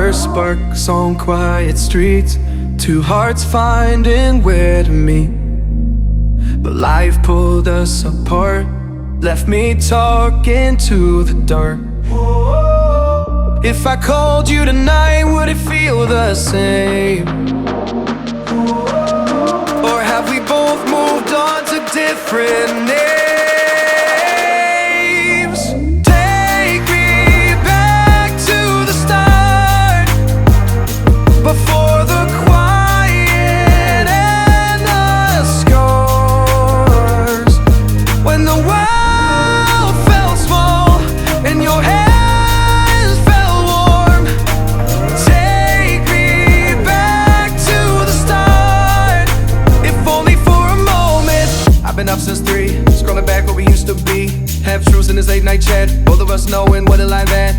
first sparks on quiet streets, two hearts finding where to meet. But life pulled us apart, left me talking to the dark. If I called you tonight, would it feel the same? Or have we both moved on to different names? Take me back to the start, before the quiet and the scars. When the world felt small and your hands felt warm. Take me back to the start, if only for a moment. I've been up since 3, scrolling back what we used to be. Half truths in this late night chat, both of us knowing what a lie that.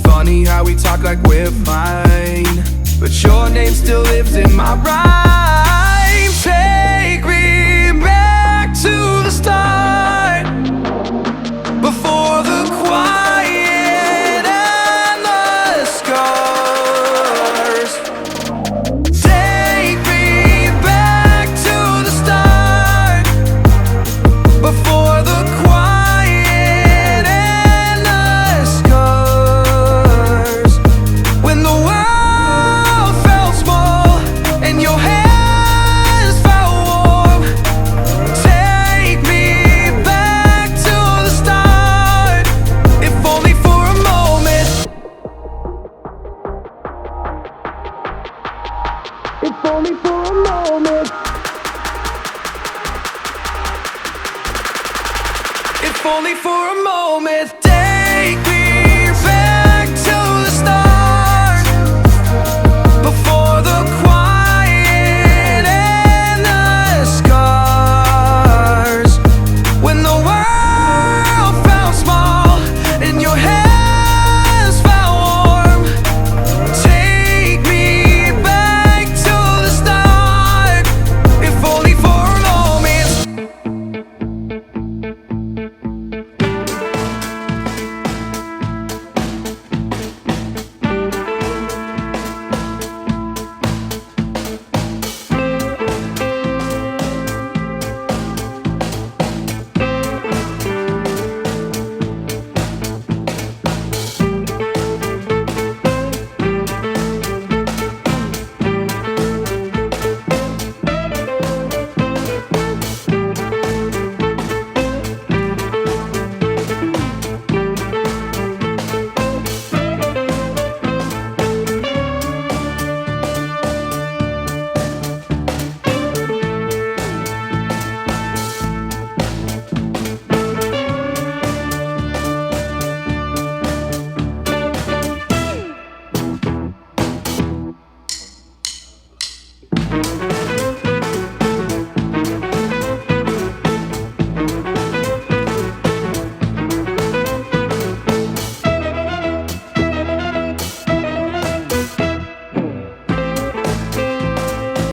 Funny how we talk like we're fine, but your name still lives in my rhyme. Take me back to the start, before the quiet and the scars. Take me back to the start, before the quiet and the scars. When the world felt small and your hands felt warm. Take me back to the start, if only for a moment. If only for a moment. If only for a moment. Take me